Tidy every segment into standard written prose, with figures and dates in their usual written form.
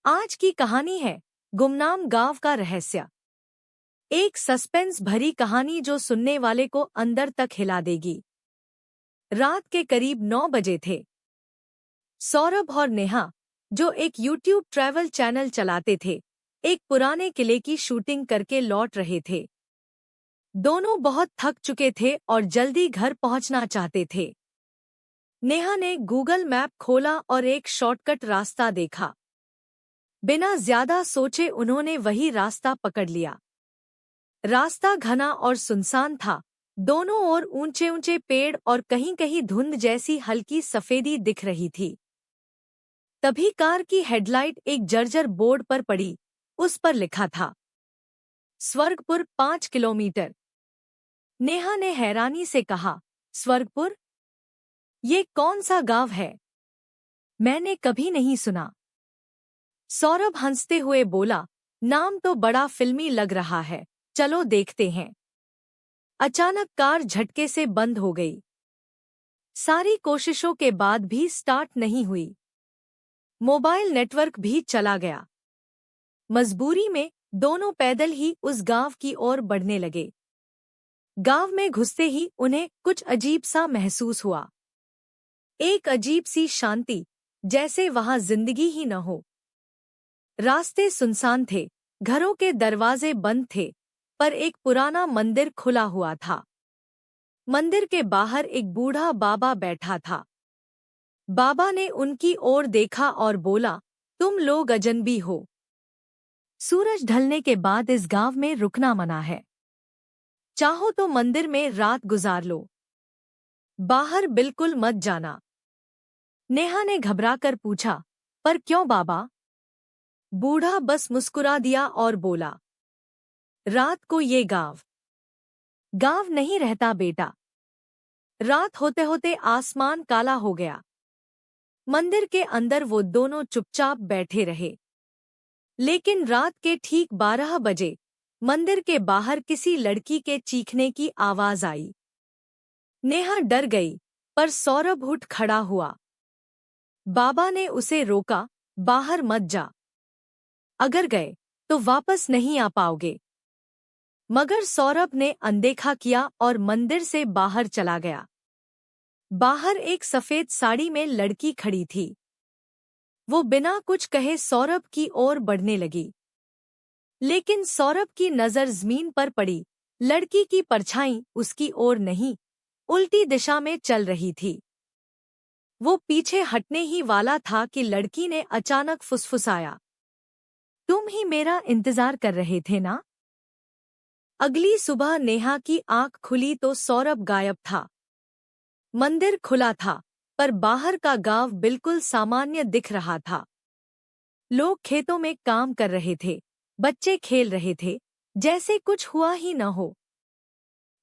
आज की कहानी है गुमनाम गांव का रहस्य। एक सस्पेंस भरी कहानी जो सुनने वाले को अंदर तक हिला देगी। रात के करीब 9 बजे थे। सौरभ और नेहा, जो एक यूट्यूब ट्रैवल चैनल चलाते थे, एक पुराने किले की शूटिंग करके लौट रहे थे। दोनों बहुत थक चुके थे और जल्दी घर पहुंचना चाहते थे। नेहा ने गूगल मैप खोला और एक शॉर्टकट रास्ता देखा। बिना ज्यादा सोचे उन्होंने वही रास्ता पकड़ लिया। रास्ता घना और सुनसान था। दोनों ओर ऊंचे ऊंचे पेड़ और कहीं कहीं धुंध जैसी हल्की सफेदी दिख रही थी। तभी कार की हेडलाइट एक जर्जर बोर्ड पर पड़ी। उस पर लिखा था, स्वर्गपुर 5 किलोमीटर। नेहा ने हैरानी से कहा, स्वर्गपुर? ये कौन सा गांव है? मैंने कभी नहीं सुना। सौरभ हंसते हुए बोला, नाम तो बड़ा फिल्मी लग रहा है, चलो देखते हैं। अचानक कार झटके से बंद हो गई। सारी कोशिशों के बाद भी स्टार्ट नहीं हुई। मोबाइल नेटवर्क भी चला गया। मजबूरी में दोनों पैदल ही उस गांव की ओर बढ़ने लगे। गांव में घुसते ही उन्हें कुछ अजीब सा महसूस हुआ। एक अजीब सी शांति, जैसे वहां जिंदगी ही न हो। रास्ते सुनसान थे, घरों के दरवाजे बंद थे, पर एक पुराना मंदिर खुला हुआ था। मंदिर के बाहर एक बूढ़ा बाबा बैठा था। बाबा ने उनकी ओर देखा और बोला, तुम लोग अजनबी हो। सूरज ढलने के बाद इस गांव में रुकना मना है। चाहो तो मंदिर में रात गुजार लो, बाहर बिल्कुल मत जाना। नेहा ने घबराकर पूछा, पर क्यों बाबा? बूढ़ा बस मुस्कुरा दिया और बोला, रात को ये गांव नहीं रहता बेटा। रात होते होते आसमान काला हो गया। मंदिर के अंदर वो दोनों चुपचाप बैठे रहे। लेकिन रात के ठीक 12 बजे मंदिर के बाहर किसी लड़की के चीखने की आवाज आई। नेहा डर गई, पर सौरभ उठ खड़ा हुआ। बाबा ने उसे रोका, बाहर मत जा। अगर गए तो वापस नहीं आ पाओगे। मगर सौरभ ने अनदेखा किया और मंदिर से बाहर चला गया। बाहर एक सफेद साड़ी में लड़की खड़ी थी। वो बिना कुछ कहे सौरभ की ओर बढ़ने लगी। लेकिन सौरभ की नजर जमीन पर पड़ी। लड़की की परछाई उसकी ओर नहीं, उल्टी दिशा में चल रही थी। वो पीछे हटने ही वाला था कि लड़की ने अचानक फुसफुसाया, तुम ही मेरा इंतजार कर रहे थे ना? अगली सुबह नेहा की आंख खुली तो सौरभ गायब था। मंदिर खुला था, पर बाहर का गांव बिल्कुल सामान्य दिख रहा था। लोग खेतों में काम कर रहे थे, बच्चे खेल रहे थे, जैसे कुछ हुआ ही न हो।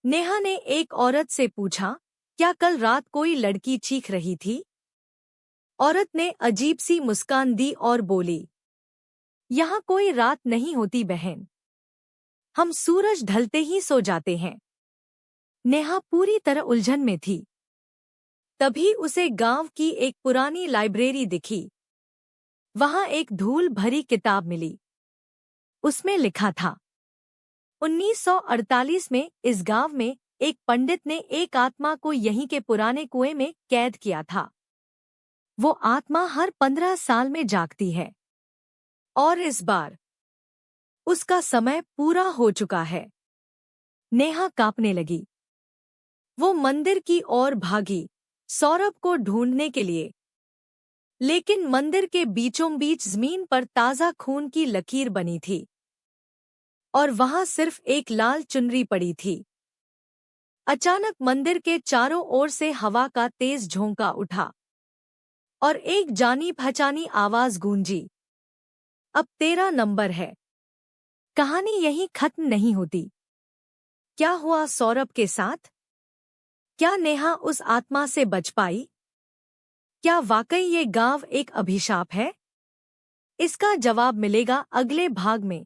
नेहा ने एक औरत से पूछा, क्या कल रात कोई लड़की चीख रही थी? औरत ने अजीब सी मुस्कान दी और बोली, यहाँ कोई रात नहीं होती बहन, हम सूरज ढलते ही सो जाते हैं। नेहा पूरी तरह उलझन में थी। तभी उसे गांव की एक पुरानी लाइब्रेरी दिखी। वहां एक धूल भरी किताब मिली। उसमें लिखा था, 1948 में इस गांव में एक पंडित ने एक आत्मा को यहीं के पुराने कुएं में कैद किया था। वो आत्मा हर 15 साल में जागती है और इस बार उसका समय पूरा हो चुका है। नेहा कांपने लगी। वो मंदिर की ओर भागी, सौरभ को ढूंढने के लिए। लेकिन मंदिर के बीचों बीच जमीन पर ताजा खून की लकीर बनी थी और वहां सिर्फ एक लाल चुनरी पड़ी थी। अचानक मंदिर के चारों ओर से हवा का तेज झोंका उठा और एक जानी पहचानी आवाज गूंजी, अब तेरा नंबर है। कहानी यहीं खत्म नहीं होती। क्या हुआ सौरभ के साथ? क्या नेहा उस आत्मा से बच पाई? क्या वाकई ये गांव एक अभिशाप है? इसका जवाब मिलेगा अगले भाग में।